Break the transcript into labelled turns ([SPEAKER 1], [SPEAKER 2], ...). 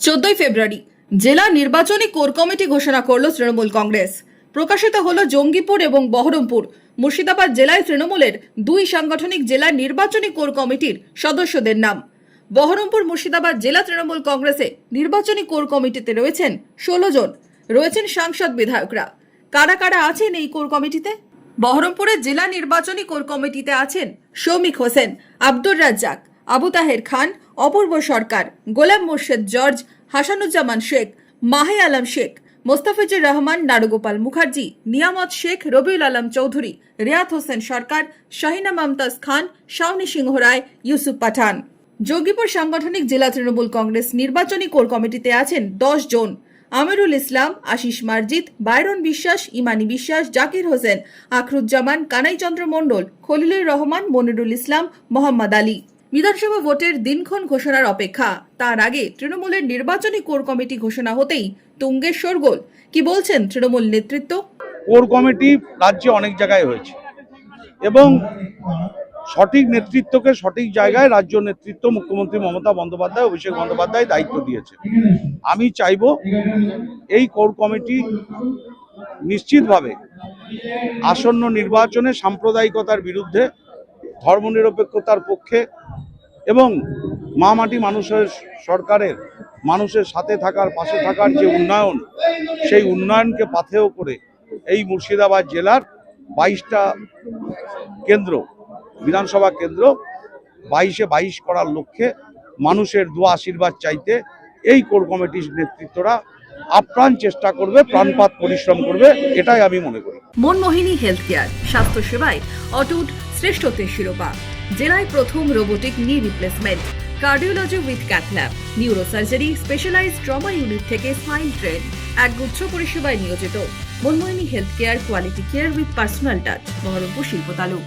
[SPEAKER 1] 14 ফেব্রুয়ারি জেলা নির্বাচনী core committee ঘোষণা করল তৃণমূল কংগ্রেস। প্রকাশিত হলো জঙ্গিপুর এবং বহরমপুর মুর্শিদাবাদ জেলায় তৃণমূলের দুই সাংগঠনিক জেলা নির্বাচনী কোর কমিটির সদস্যদের নাম। বহরমপুর মুর্শিদাবাদ জেলা তৃণমূল কংগ্রেসে নির্বাচনী কোর কমিটিতে রয়েছেন 16 জন, রয়েছেন সাংসদ বিধায়করা। কারা কারা আছেন এই কোর কমিটিতে? বহরমপুরের জেলা নির্বাচনী কোর কমিটিতে আছেন শৌমিক হোসেন, আব্দুর রাজ্জাক, আবু তাহের খান, অপূর্ব সরকার, গোলাম মোর্শেদ জর্জ, হাসানুজ্জামান শেখ, মাহে আলম শেখ, মোস্তাফিজুর রহমান, নারুগোপাল মুখার্জি, নিয়ামত শেখ, রবিউল আলম চৌধুরী, রিয়াত হোসেন সরকার, শাহিনা মমতাজ খান, শাওনি সিংহ রায়, ইউসুফ পাঠান। যোগীপুর সাংগঠনিক জেলা তৃণমূল কংগ্রেস নির্বাচনী কোর কমিটিতে আছেন 10 জন। আমিরুল ইসলাম, আশিস মার্জিত, বাইরন বিশ্বাস, ইমানি বিশ্বাস, জাকির হোসেন, আখরুজ্জামান, কানাইচন্দ্র মণ্ডল, খলিলুর রহমান, মনিরুল ইসলাম, মোহাম্মদ আলী। বিধানসভা ভোটের দিনক্ষণ ঘোষণার অপেক্ষা। তার আগে তৃণমূলের নির্বাচনী কোর কমিটি ঘোষণা হতেই তুঙ্গে শোরগোল। কি বলছেন তৃণমূল নেতৃত্ব?
[SPEAKER 2] কোর কমিটি রাজ্যে অনেক জায়গায় হয়েছে এবং সঠিক নেতৃত্বকে সঠিক জায়গায় রাজ্য নেতৃত্ব মুখ্যমন্ত্রী মমতা বন্দ্যোপাধ্যায়, অভিষেক বন্দ্যোপাধ্যায় দায়িত্ব দিয়েছে। আমি চাইব এই কোর কমিটি নিশ্চিতভাবে আসন্ন নির্বাচনে সাম্প্রদায়িকতার বিরুদ্ধে, ধর্মনিরপেক্ষতার পক্ষে এবং মা মাটি মানুষের সরকারের মানুষের সাথে থাকার, পাশে থাকার যে উন্নয়ন, সেই উন্নয়নকে পাথেয় করে এই মুর্শিদাবাদ জেলার 22টা কেন্দ্র, বিধানসভা কেন্দ্র 22-এ 22 করার লক্ষ্যে মানুষের দোয়া আশীর্বাদ চাইতে এই কোর কমিটির নেতৃত্বরা আপ্রাণ চেষ্টা করবে, প্রাণপাত পরিশ্রম করবে, এটাই আমি মনে করি।
[SPEAKER 1] মনমোহিনী হেলথ কেয়ার, স্বাস্থ্য সেবায় অটুট শ্রেষ্ঠত্বের শিরোপা। জেলায় প্রথম robotic knee replacement, cardiology with cath lab, neurosurgery, specialised trauma unit থেকে স্মাইল ট্রেন, একগুচ্ছ পরিষেবায় নিয়োজিত। Manmohini health care, quality care with personal touch, Baharampur শিল্প তালুক।